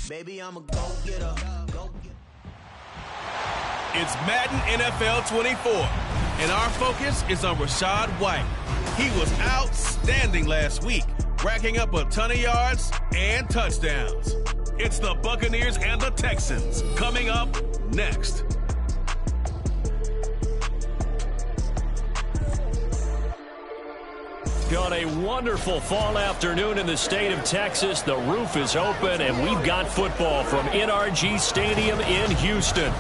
Baby, I'm a go-getter. It's Madden NFL 24, and our focus is on Rachaad White. He was outstanding last week, racking up a ton of yards and touchdowns. It's the Buccaneers and the Texans coming up next. Got a wonderful fall afternoon in the state of Texas. The roof is open, and we've got football from NRG Stadium in Houston.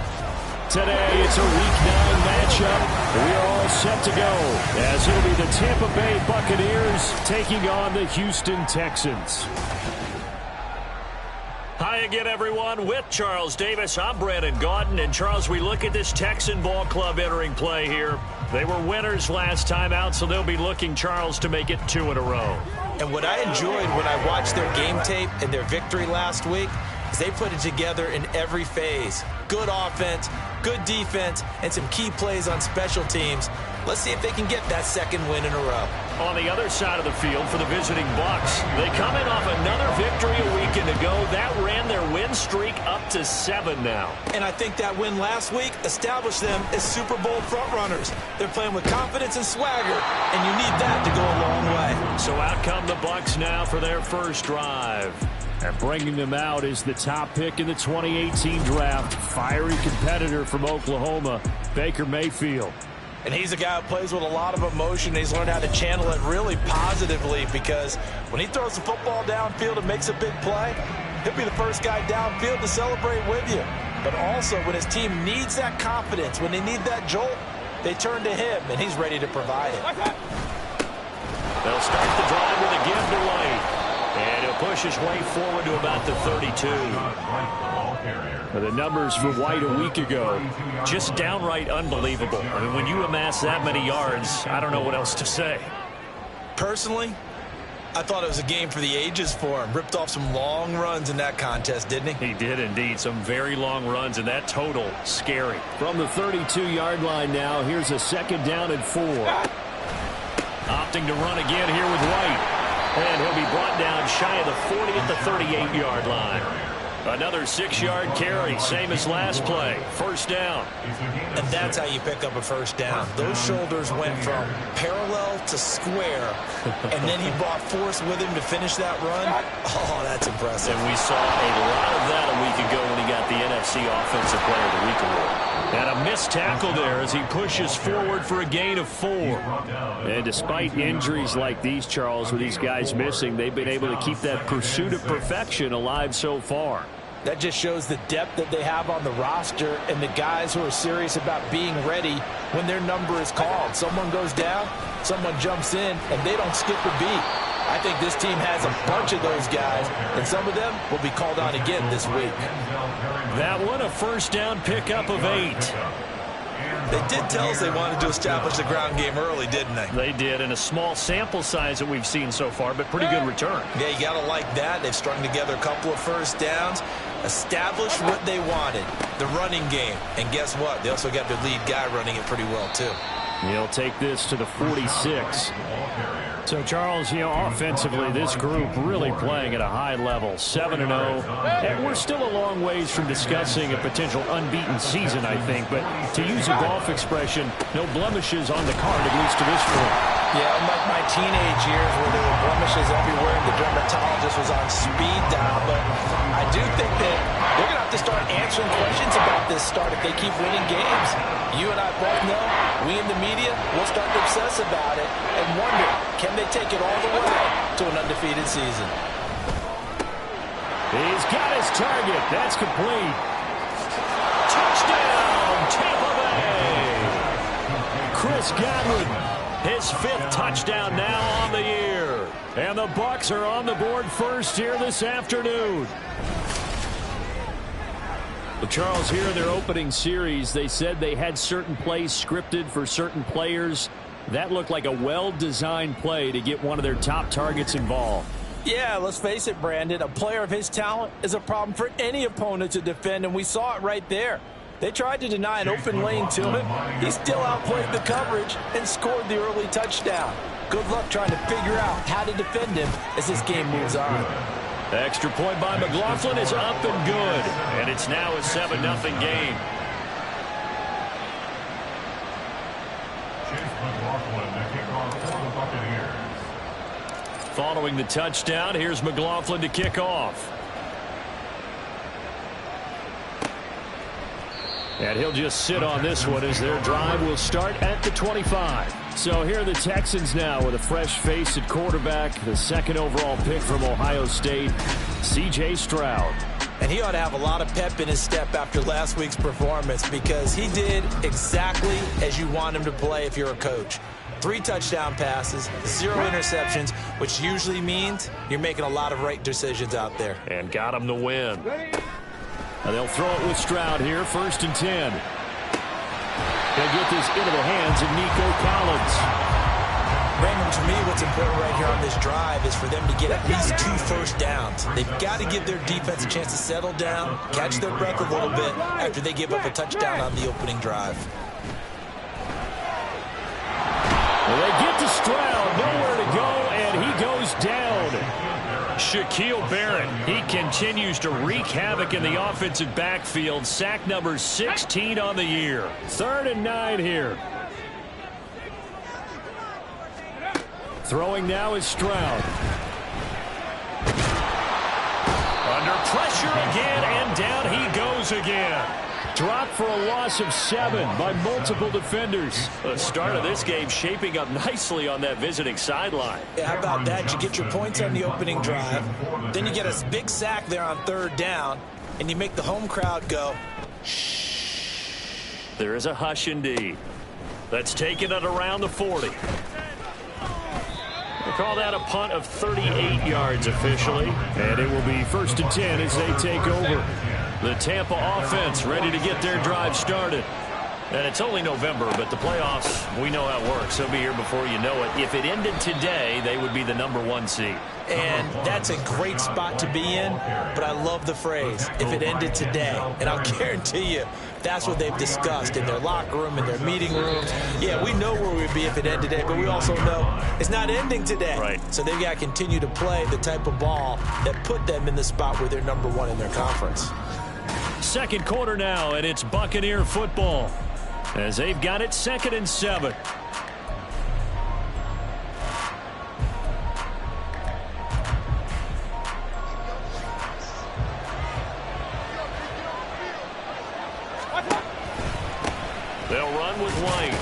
Today, it's a Week 9 matchup. We are all set to go, as it'll be the Tampa Bay Buccaneers taking on the Houston Texans. Hi again, everyone. With Charles Davis, I'm Brandon Gaudin. And, Charles, we look at this Texan ball club entering play here. They were winners last time out, so they'll be looking, Charles, to make it 2 in a row. And what I enjoyed when I watched their game tape and their victory last week is they put it together in every phase. Good offense, good defense, and some key plays on special teams. Let's see if they can get that second win in a row. On the other side of the field for the visiting Bucs, they come in off another victory a weekend ago. That ran their win streak up to 7 now. And I think that win last week established them as Super Bowl frontrunners. They're playing with confidence and swagger, and you need that to go a long way. So out come the Bucs now for their first drive. And bringing them out is the top pick in the 2018 draft, fiery competitor from Oklahoma, Baker Mayfield. And he's a guy who plays with a lot of emotion. He's learned how to channel it really positively, because when he throws the football downfield and makes a big play, he'll be the first guy downfield to celebrate with you. But also, when his team needs that confidence, when they need that jolt, they turn to him, and he's ready to provide it. They'll start the drive with a give to White. And he'll push his way forward to about the 32. The numbers for White a week ago, just downright unbelievable. I mean, when you amass that many yards, I don't know what else to say. Personally, I thought it was a game for the ages for him. Ripped off some long runs in that contest, didn't he? He did indeed. Some very long runs, and that total, scary. From the 32-yard line now, here's a 2nd down and 4. Opting to run again here with White. And he'll be brought down shy of the 40 at the 38-yard line. Another 6-yard carry, same as last play. First down. And that's how you pick up a first down. Those shoulders went from parallel to square, and then he brought force with him to finish that run. Oh, that's impressive. And we saw a lot of that a week ago when he got the NFC Offensive Player of the Week award. And a missed tackle there as he pushes forward for a gain of 4. And despite injuries like these, Charles, with these guys missing, they've been able to keep that pursuit of perfection alive so far. That just shows the depth that they have on the roster and the guys who are serious about being ready when their number is called. Someone goes down, someone jumps in, and they don't skip a beat. I think this team has a bunch of those guys, and some of them will be called on again this week. That one, a first down pickup of 8. They did tell us they wanted to establish the ground game early, didn't they? They did, in a small sample size that we've seen so far, but pretty good return. Yeah, you got to like that. They've strung together a couple of first downs, established what they wanted, the running game. And guess what? They also got their lead guy running it pretty well, too. He'll take this to the 46. So, Charles, offensively, this group really playing at a high level, 7-0. And we're still a long ways from discussing a potential unbeaten season, I think. But to use a golf expression, no blemishes on the card, at least to this point. Yeah, unlike my teenage years where there were blemishes everywhere and the dermatologist was on speed dial. But I do think that they're going to have to start answering questions about this start if they keep winning games. You and I both know, we in the media will start to obsess about it and wonder, can they take it all the way to an undefeated season? He's got his target. That's complete. Touchdown, Tampa Bay! Chris Godwin. His 5th touchdown now on the year. And the Bucs are on the board first here this afternoon. Well, Charles, here in their opening series, they said they had certain plays scripted for certain players. That looked like a well-designed play to get one of their top targets involved. Yeah, let's face it, Brandon. A player of his talent is a problem for any opponent to defend, and we saw it right there. They tried to deny an open lane to him. He still outplayed the coverage and scored the early touchdown. Good luck trying to figure out how to defend him as this game moves on. Extra point by McLaughlin is up and good. And it's now a 7-0 game. Following the touchdown, here's McLaughlin to kick off. And he'll just sit on this one as their drive will start at the 25. So here are the Texans now with a fresh face at quarterback, the second overall pick from Ohio State, C.J. Stroud. And he ought to have a lot of pep in his step after last week's performance because he did exactly as you want him to play if you're a coach. 3 touchdown passes, 0 interceptions, which usually means you're making a lot of right decisions out there. And got him the win. And they'll throw it with Stroud here, 1st and 10. They'll get this into the hands of Nico Collins. Raymond, to me, what's important right here on this drive is for them to get at least 2 first downs. They've got to give their defense a chance to settle down, catch their breath a little bit after they give up a touchdown on the opening drive. Well, they get to Stroud, nowhere to go, and he goes down. Shaquille Barrett, he continues to wreak havoc in the offensive backfield. Sack number 16 on the year. 3rd and 9 here. Throwing now is Stroud. Under pressure again, and down he goes again. Dropped for a loss of 7 by multiple defenders. The start of this game shaping up nicely on that visiting sideline. Yeah, how about that? You get your points on the opening drive. Then you get a big sack there on 3rd down, and you make the home crowd go, shh. There is a hush indeed. That's taken it around the 40. They call that a punt of 38 yards officially. And it will be 1st and 10 as they take over. The Tampa offense ready to get their drive started. And it's only November, but the playoffs, we know how it works. They'll be here before you know it. If it ended today, they would be the #1 seed. And that's a great spot to be in, but I love the phrase, if it ended today. And I'll guarantee you, that's what they've discussed in their locker room, in their meeting rooms. Yeah, we know where we'd be if it ended today, but we also know it's not ending today. Right. So they've got to continue to play the type of ball that put them in the spot where they're #1 in their conference. Second quarter now, and it's Buccaneer football as they've got it 2nd and 7. They'll run with White.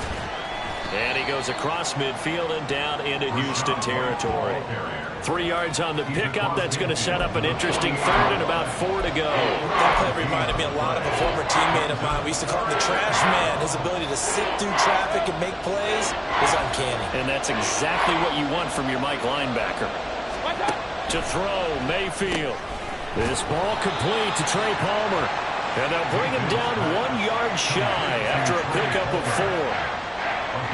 And he goes across midfield and down into Houston territory. 3 yards on the pickup. That's going to set up an interesting 3rd and about 4 to go. That play reminded me a lot of a former teammate of mine. We used to call him the trash man. His ability to sit through traffic and make plays is uncanny. And that's exactly what you want from your Mike linebacker. To throw, Mayfield. This ball complete to Trey Palmer. And they'll bring him down 1 yard shy after a pickup of 4.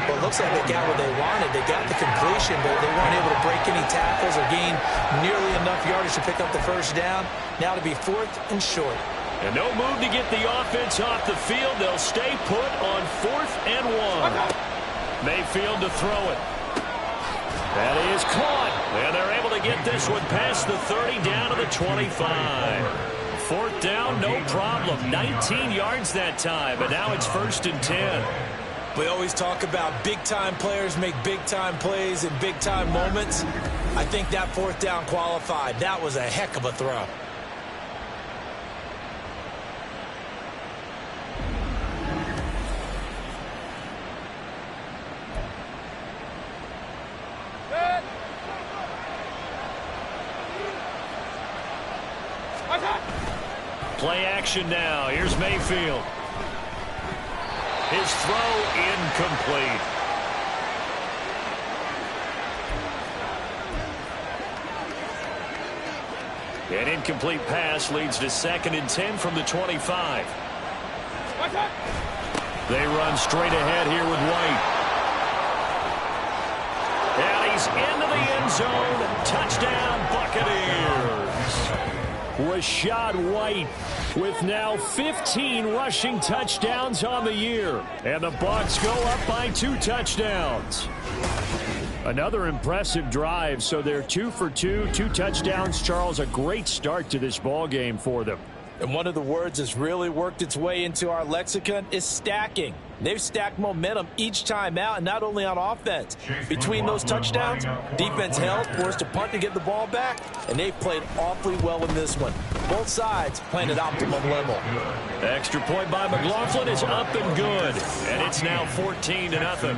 Well, it looks like they got what they wanted. They got the completion, but they weren't able to break any tackles or gain nearly enough yardage to pick up the 1st down. Now to be 4th and short. And no move to get the offense off the field. They'll stay put on 4th and 1. Mayfield to throw it. That is caught. And they're able to get this one past the 30 down to the 25. 4th down, no problem. 19 yards that time, but now it's 1st and 10. We always talk about big-time players make big-time plays in big-time moments. I think that 4th down qualified. That was a heck of a throw. Play action now. Here's Mayfield. His throw incomplete. An incomplete pass leads to 2nd and 10 from the 25. They run straight ahead here with White. And he's into the end zone. Touchdown, Buccaneers. Rachaad White with now 15 rushing touchdowns on the year. And the Bucs go up by 2 touchdowns. Another impressive drive, so they're 2 for 2, 2 touchdowns. Charles, a great start to this ball game for them. And one of the words that's really worked its way into our lexicon is stacking. They've stacked momentum each time out, and not only on offense. Between those touchdowns, defense held, forced a punt to get the ball back, and they've played awfully well in this one. Both sides playing at optimum level. Extra point by McLaughlin is up and good, and it's now 14-0.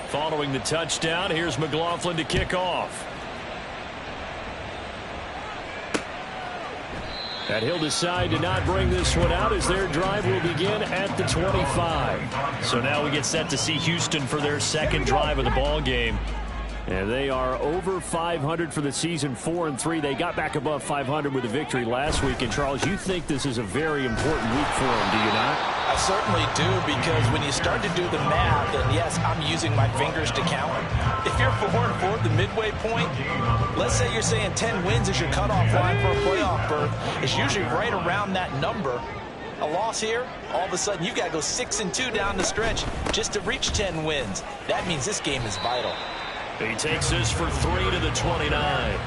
Following the touchdown, here's McLaughlin to kick off. And he'll decide to not bring this one out as their drive will begin at the 25. So now we get set to see Houston for their second drive of the ball game. And they are over 500 for the season, 4-3. They got back above 500 with a victory last week. And, Charles, you think this is a very important week for them, do you not? I certainly do, because when you start to do the math, and yes, I'm using my fingers to count. If you're 4-4 at the midway point, let's say you're saying 10 wins is your cutoff line for a playoff berth. It's usually right around that number. A loss here, all of a sudden you've got to go 6-2 down the stretch just to reach 10 wins. That means this game is vital. He takes this for 3 to the 29.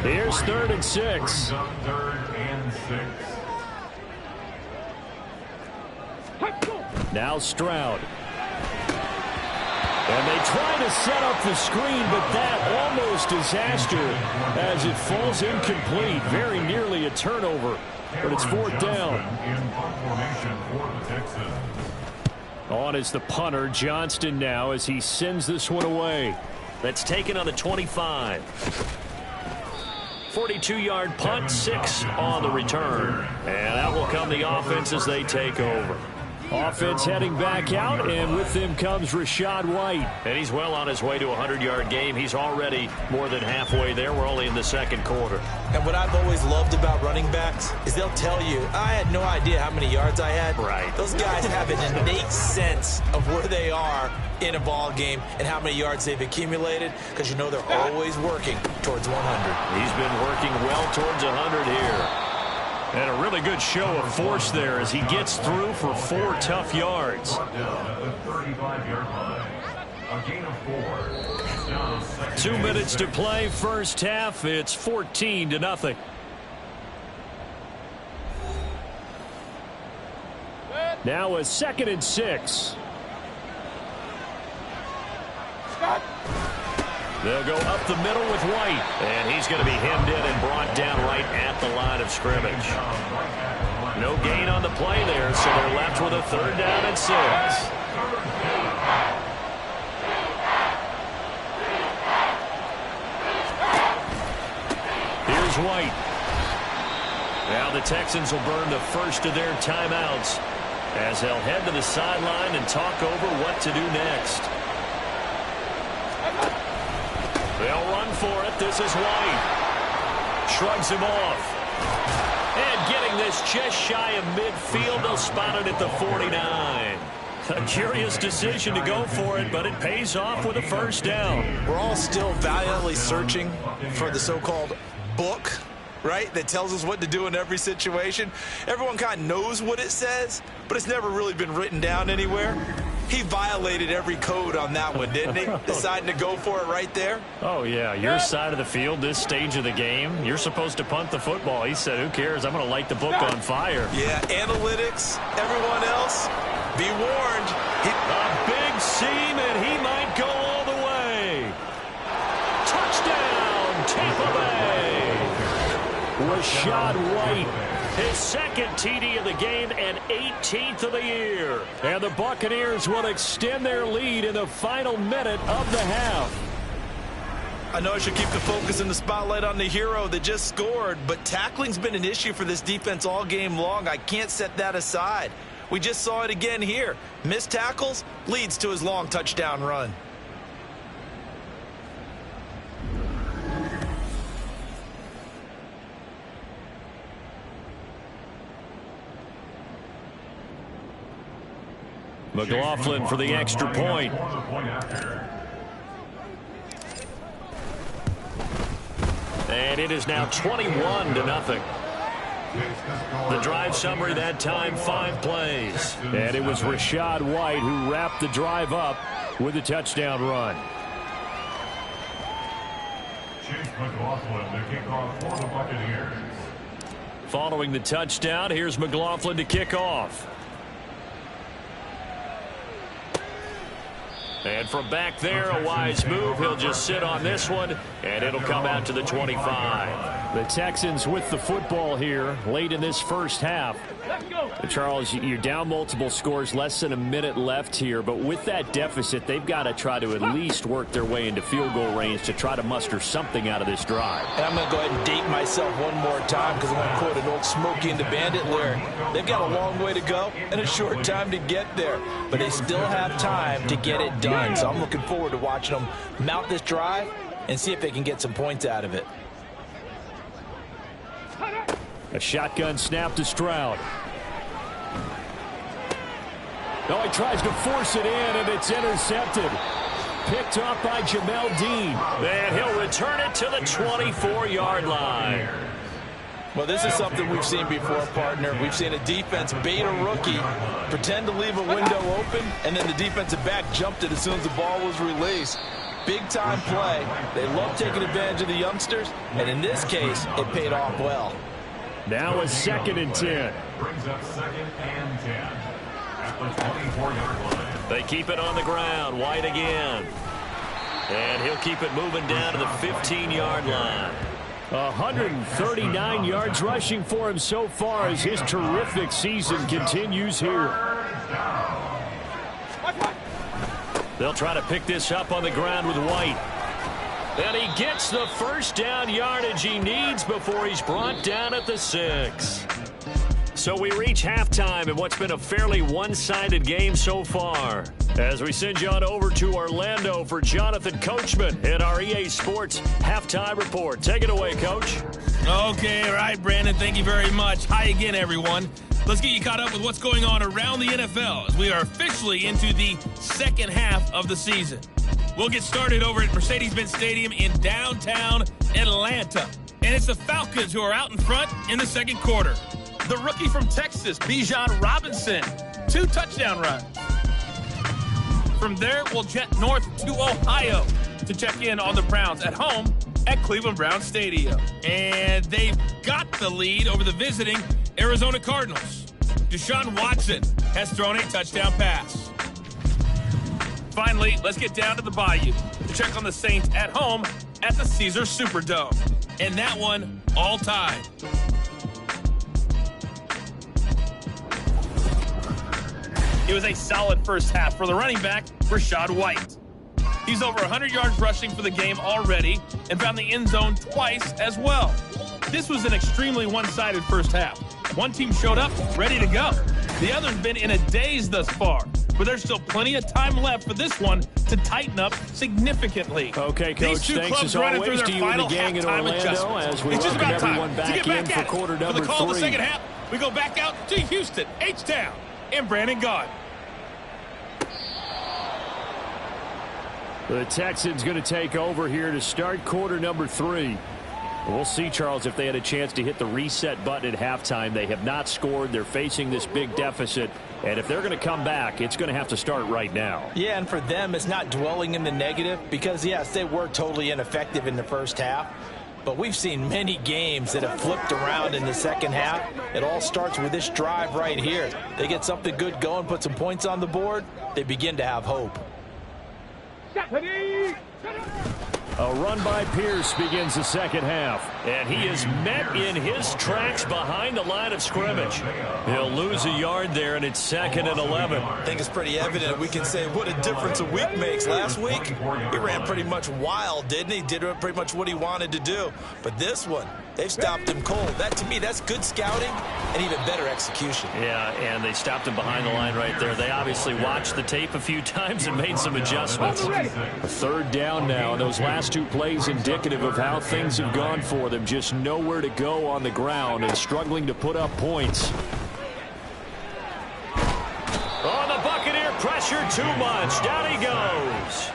Here's 3rd and 6. Now Stroud. And they try to set up the screen, but that almost disaster as it falls incomplete. Very nearly a turnover, but it's 4th down. On is the punter, Johnston, now as he sends this one away. That's taken on the 25. 42-yard punt, 6 on the return. And out will come the offense as they take over. Offense heading back out, and with them comes Rachaad White. And he's well on his way to a 100-yard game. He's already more than halfway there. We're only in the second quarter. And what I've always loved about running backs is they'll tell you, I had no idea how many yards I had. Right. Those guys have an innate sense of where they are in a ball game and how many yards they've accumulated, because you know they're always working towards 100. He's been working well towards 100 here. And a really good show of force there as he gets through for 4 tough yards. 2 minutes to play, first half. It's 14-0. Now a 2nd and 6. They'll go up the middle with White. And he's going to be hemmed in and brought down right at the line of scrimmage. No gain on the play there, so they're left with a 3rd down and 6. Here's White. Now the Texans will burn the first of their timeouts as they'll head to the sideline and talk over what to do next. They'll run for it. This is White. Shrugs him off. And getting this just shy of midfield. They'll spot it at the 49. A curious decision to go for it, but it pays off with a 1st down. We're all still valiantly searching for the so-called book, right, that tells us what to do in every situation. Everyone kind of knows what it says, but it's never really been written down anywhere. He violated every code on that one, didn't he? Deciding to go for it right there. Oh, yeah. Your side of the field, this stage of the game, you're supposed to punt the football. He said, who cares? I'm going to light the book on fire. Yeah, analytics, everyone else, be warned. A big seam, and he might go all the way. Touchdown, Tampa Bay. Rachaad White. His 2nd TD of the game and 18th of the year. And the Buccaneers will extend their lead in the final minute of the half. I know I should keep the focus and the spotlight on the hero that just scored, but tackling's been an issue for this defense all game long. I can't set that aside. We just saw it again here. Missed tackles leads to his long touchdown run. McLaughlin for the extra point. And it is now 21-0. The drive summary that time, 5 plays. And it was Rachaad White who wrapped the drive up with a touchdown run. McLaughlin, the kickoff for the Buccaneers. Following the touchdown, here's McLaughlin to kick off. And from back there, a wise move. He'll just sit on this one, and it'll come out to the 25. The Texans with the football here late in this first half. Charles, you're down multiple scores, less than a minute left here, but with that deficit, they've got to try to at least work their way into field goal range to try to muster something out of this drive. And I'm going to go ahead and date myself one more time because I'm going to quote an old Smokey and the Bandit lyric. They've got a long way to go and a short time to get there, but they still have time to get it done. So I'm looking forward to watching them mount this drive and see if they can get some points out of it. A shotgun snap to Stroud. Oh, he tries to force it in, and it's intercepted. Picked off by Jamel Dean. And he'll return it to the 24-yard line. Well, this is something we've seen before, partner. We've seen a defense bait a rookie, pretend to leave a window open, and then the defensive back jumped it as soon as the ball was released. Big-time play. They love taking advantage of the youngsters, and in this case, it paid off well. Now a 2nd and 10. Brings up 2nd and 10 at the 24-yard line. They keep it on the ground. White again. And he'll keep it moving down to the 15-yard line. 139 yards rushing for him so far as his terrific season continues here. They'll try to pick this up on the ground with White. And he gets the first down yardage he needs before he's brought down at the 6. So we reach halftime in what's been a fairly one-sided game so far. As we send you on over to Orlando for Jonathan Coachman in our EA Sports Halftime Report. Take it away, Coach. Okay, all right, Brandon. Thank you very much. Hi again, everyone. Let's get you caught up with what's going on around the NFL as we are officially into the second half of the season. We'll get started over at Mercedes-Benz Stadium in downtown Atlanta. And it's the Falcons who are out in front in the second quarter. The rookie from Texas, Bijan Robinson, 2 touchdown runs. From there, we'll jet north to Ohio to check in on the Browns at home at Cleveland Browns Stadium. And they've got the lead over the visiting Arizona Cardinals. Deshaun Watson has thrown a touchdown pass. Finally, let's get down to the Bayou to check on the Saints at home at the Caesars Superdome. And that one all tied. It was a solid first half for the running back, Rachaad White. He's over 100 yards rushing for the game already and found the end zone twice as well. This was an extremely one-sided first half. One team showed up ready to go. The other's been in a daze thus far, but there's still plenty of time left for this one to tighten up significantly. Okay, Coach, thanks as always to you and the gang in Orlando as we welcome everyone back in for quarter number 3. For the call of the second half, we go back out to Houston, H-Town, and Brandon Gaudin. The Texans going to take over here to start quarter number 3. We'll see, Charles, if they had a chance to hit the reset button at halftime. They have not scored. They're facing this big deficit. And if they're going to come back, it's going to have to start right now. Yeah, and for them, it's not dwelling in the negative because, yes, they were totally ineffective in the first half. But we've seen many games that have flipped around in the second half. It all starts with this drive right here. They get something good going, put some points on the board, they begin to have hope. A run by Pierce begins the second half. And he is met in his tracks behind the line of scrimmage. He'll lose a yard there, and it's 2nd and 11. I think it's pretty evident. We can say what a difference a week makes. Last week, he ran pretty much wild, didn't he? Did pretty much what he wanted to do. But this one, they've stopped him cold. That, to me, that's good scouting and even better execution. Yeah, and they stopped him behind the line right there. They obviously watched the tape a few times and made some adjustments. A third down now, and those last 2 plays indicative of how things have gone for them. Just nowhere to go on the ground and struggling to put up points. Oh, the Buccaneer pressure too much. Down he goes.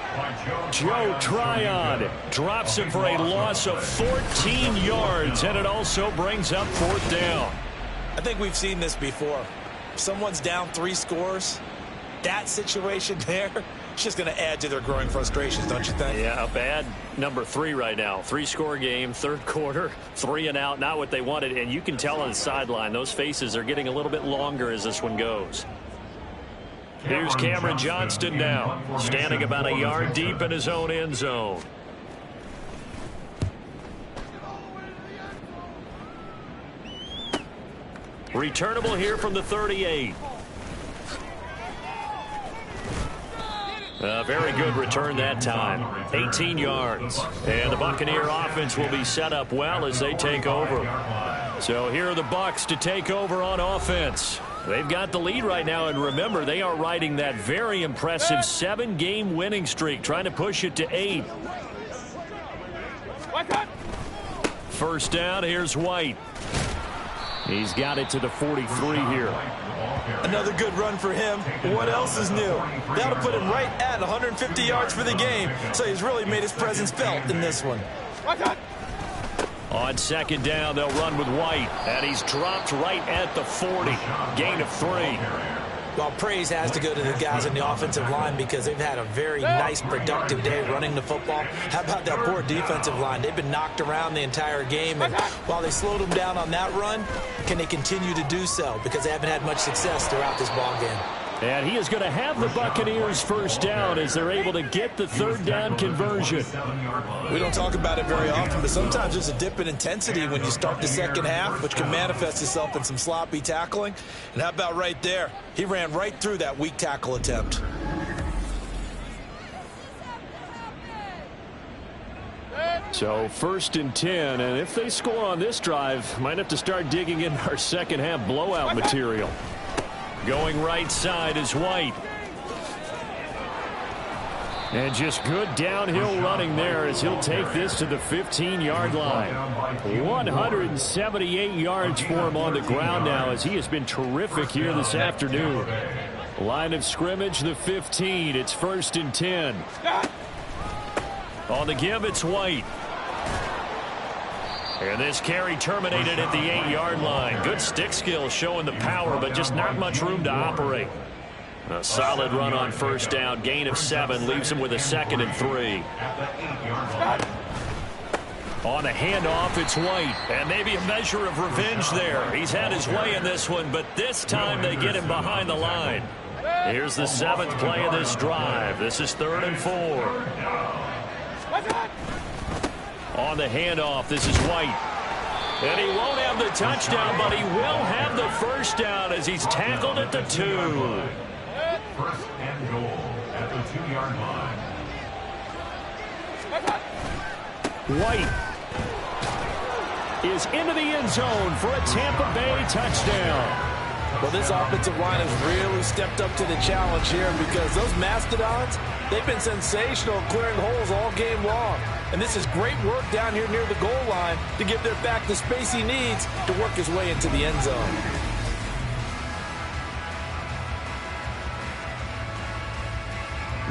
Joe Tryon Drops him for a loss of 14 yards, and it also brings up 4th down. I think we've seen this before. If someone's down 3 scores, that situation there, it's just going to add to their growing frustrations, don't you think? Yeah, bad number 3 right now. 3-score game, third quarter, 3 and out, not what they wanted. And you can tell on the sideline, those faces are getting a little bit longer as this one goes. Here's Cameron Johnston now, standing about a yard deep in his own end zone. Returnable here from the 38. A very good return that time. 18 yards. And the Buccaneer offense will be set up well as they take over. So here are the Bucs to take over on offense. They've got the lead right now, and remember, they are riding that very impressive 7-game winning streak, trying to push it to 8. First down, here's White. He's got it to the 43 here. Another good run for him. What else is new? That'll put him right at 150 yards for the game, so he's really made his presence felt in this one. On second down, they'll run with White, and he's dropped right at the 40. Gain of 3. Well, praise has to go to the guys in the offensive line because they've had a very nice, productive day running the football. How about that poor defensive line? They've been knocked around the entire game, and while they slowed them down on that run, can they continue to do so? Because they haven't had much success throughout this ball game. And he is going to have the Buccaneers first down as they're able to get the third down conversion. We don't talk about it very often, but sometimes there's a dip in intensity when you start the second half, which can manifest itself in some sloppy tackling. And how about right there? He ran right through that weak tackle attempt. So first and 10, and if they score on this drive, might have to start digging in our second half blowout material. Going right side is White. And just good downhill running there as he'll take this to the 15-yard line. 178 yards for him on the ground now as he has been terrific here this afternoon. Line of scrimmage, the 15. It's first and 10. On the give, it's White. And this carry terminated at the 8-yard line. Good stick skill showing the power, but just not much room to operate. A solid run on first down. Gain of 7 leaves him with a 2nd and 3. On the handoff, it's White. And maybe a measure of revenge there. He's had his way in this one, but this time they get him behind the line. Here's the 7th play of this drive. This is 3rd and 4. On the handoff, this is White. And he won't have the touchdown, but he will have the first down as he's tackled at the 2. First and goal at the 2-yard line. White is into the end zone for a Tampa Bay touchdown. Well, this offensive line has really stepped up to the challenge here because those Mastodons, they've been sensational clearing holes all game long. And this is great work down here near the goal line to give their back the space he needs to work his way into the end zone.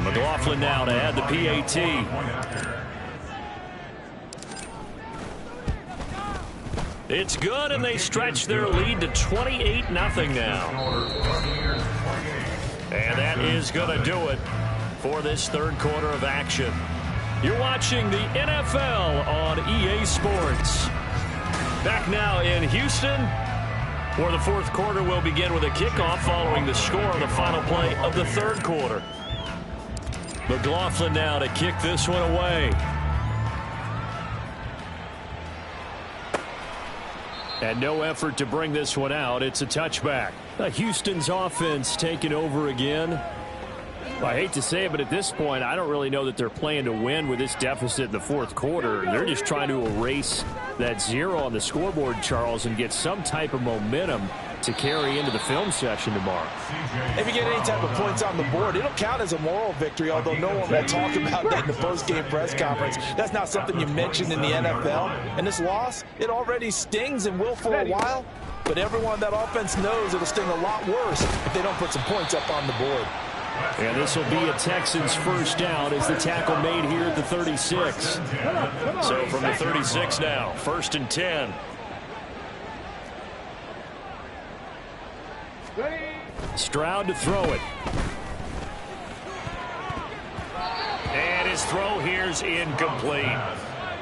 McLaughlin now to add the PAT. It's good, and they stretch their lead to 28-0 now. And that is going to do it for this third quarter of action. You're watching the NFL on EA Sports. Back now in Houston, where the fourth quarter will begin with a kickoff following the score of the final play of the third quarter. McLaughlin now to kick this one away. And no effort to bring this one out. It's a touchback. Houston's offense taking over again. I hate to say it, but at this point, I don't really know that they're playing to win with this deficit in the fourth quarter. They're just trying to erase that 0 on the scoreboard, Charles, and get some type of momentum to carry into the film session tomorrow. If you get any type of points on the board, it'll count as a moral victory, although no one will talk about that in the post-game press conference. That's not something you mentioned in the NFL. And this loss, it already stings and will for a while, but everyone on that offense knows it'll sting a lot worse if they don't put some points up on the board. And this will be a Texans first down as the tackle made here at the 36. So from the 36 now, 1st and 10. Stroud to throw it. And his throw here's incomplete.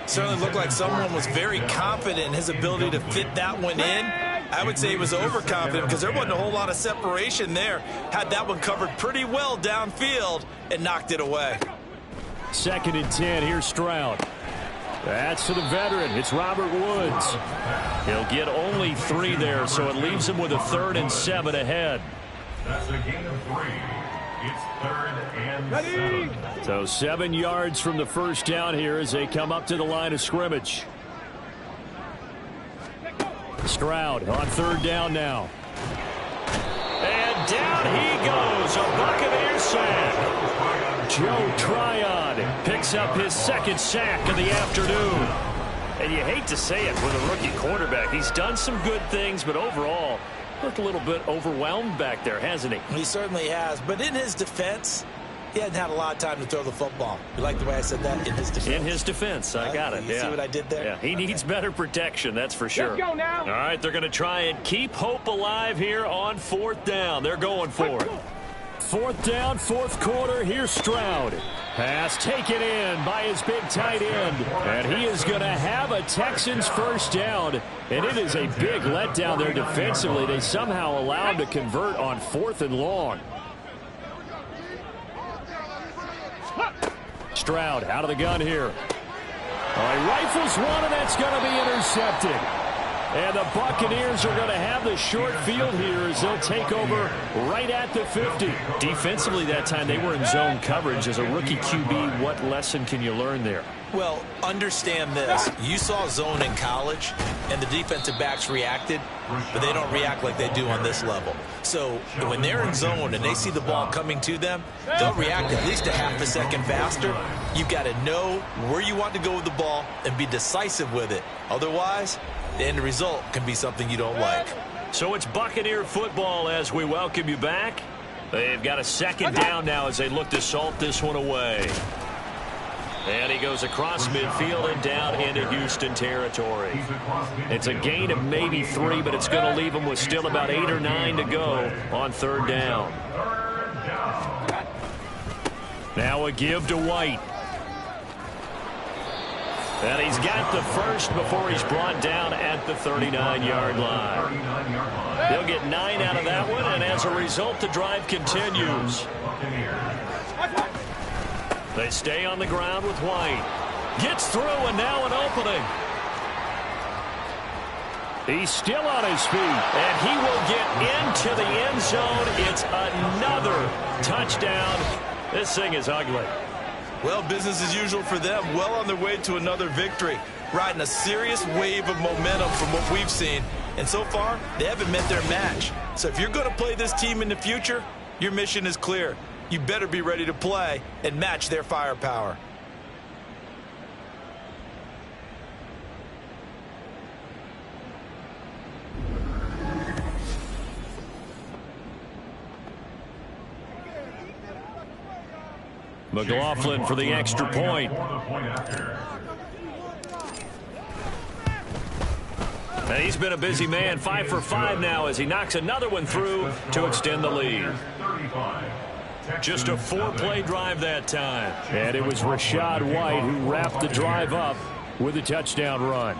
Certainly looked like someone was very confident in his ability to fit that one in. I would say he was overconfident because there wasn't a whole lot of separation there. Had that one covered pretty well downfield and knocked it away. 2nd and 10. Here's Stroud. That's to the veteran. It's Robert Woods. He'll get only 3 there, so it leaves him with a 3rd and 7 ahead. That's a gain of 3. It's 3rd and 7. So 7 yards from the first down here as they come up to the line of scrimmage. Stroud on 3rd down now. And down he goes. A Buccaneers sack. Joe Tryon picks up his 2nd sack of the afternoon. And you hate to say it with a rookie quarterback. He's done some good things, but overall, looked a little bit overwhelmed back there, hasn't he? He certainly has. But in his defense, he hadn't had a lot of time to throw the football. You like the way I said that? In his defense. In his defense. I got it. You see what I did there? Yeah, he needs better protection, that's for sure. Let's go now. All right, they're going to try and keep hope alive here on 4th down. They're going for it. 4th down, 4th quarter. Here's Stroud. Pass taken in by his big tight end. And he is going to have a Texans first down. And it is a big letdown there defensively. They somehow allow him to convert on 4th and long. Stroud out of the gun here. All right, rifles one, and that's going to be intercepted. And the Buccaneers are going to have the short field here as they'll take over right at the 50. Defensively that time, they were in zone coverage. As a rookie QB, what lesson can you learn there? Well, understand this. You saw zone in college, and the defensive backs reacted, but they don't react like they do on this level. So when they're in zone and they see the ball coming to them, they'll react at least a half a second faster. You've got to know where you want to go with the ball and be decisive with it. Otherwise, the end result can be something you don't like. So it's Buccaneer football as we welcome you back. They've got a 2nd down now as they look to salt this one away. And he goes across midfield and down into Houston territory. It's a gain of maybe 3, but it's going to leave him with still about 8 or 9 to go on 3rd down. Now a give to White. And he's got the first before he's brought down at the 39-yard line. They'll get 9 out of that one, and as a result, the drive continues. They stay on the ground with White. Gets through, and now an opening. He's still on his feet, and he will get into the end zone. It's another touchdown. This thing is ugly. Well, business as usual for them. Well on their way to another victory. Riding a serious wave of momentum from what we've seen. And so far, they haven't met their match. So if you're going to play this team in the future, your mission is clear. You better be ready to play and match their firepower. McLaughlin for the extra point. And he's been a busy man, 5 for 5 now as he knocks another one through to extend the lead. Just a 4-play drive that time. And it was Rachaad White who wrapped the drive up with a touchdown run.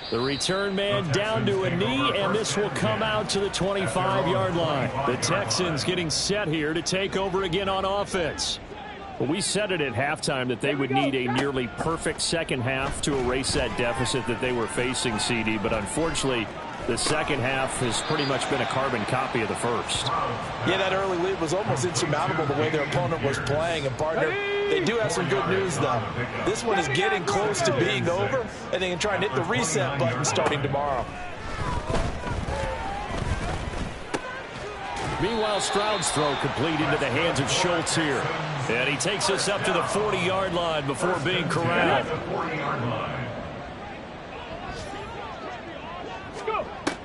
The return man down to a knee, and this will come out to the 25-yard line. The Texans getting set here to take over again on offense. Well, we said it at halftime that they would need a nearly perfect second half to erase that deficit that they were facing, CD, but unfortunately, the second half has pretty much been a carbon copy of the first. Yeah, that early lead was almost insurmountable the way their opponent was playing. And, partner, they do have some good news, though. This one is getting close to being over, and they can try and hit the reset button starting tomorrow. Meanwhile, Stroud's throw complete into the hands of Schultz here. And he takes us up to the 40-yard line before being corralled.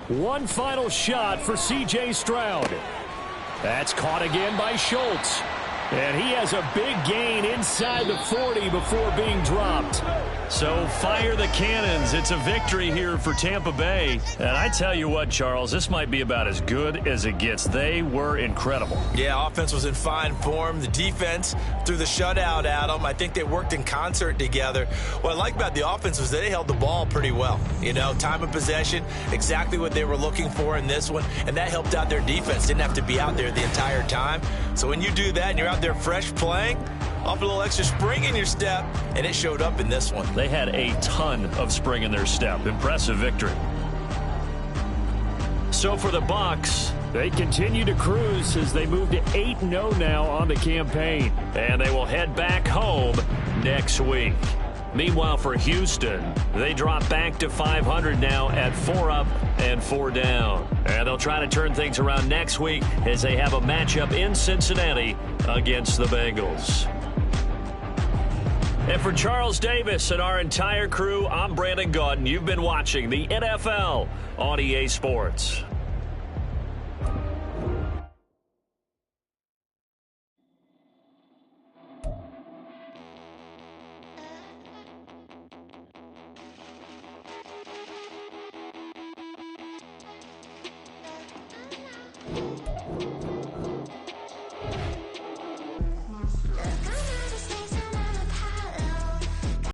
One final shot for C.J. Stroud. That's caught again by Schultz. And he has a big gain inside the 40 before being dropped. So fire the cannons. It's a victory here for Tampa Bay. And I tell you what, Charles, this might be about as good as it gets. They were incredible. Yeah, offense was in fine form. The defense threw the shutout at them. I think they worked in concert together. What I like about the offense was they held the ball pretty well. You know, time of possession, exactly what they were looking for in this one, and that helped out their defense. Didn't have to be out there the entire time. So when you do that and you're out there fresh playing, off a little extra spring in your step, and it showed up in this one. They had a ton of spring in their step. Impressive victory. So for the Bucs, they continue to cruise as they move to 8-0 now on the campaign. And they will head back home next week. Meanwhile, for Houston, they drop back to 500 now at 4 up and 4 down. And they'll try to turn things around next week as they have a matchup in Cincinnati against the Bengals. And for Charles Davis and our entire crew, I'm Brandon Gaudin. You've been watching the NFL on EA Sports.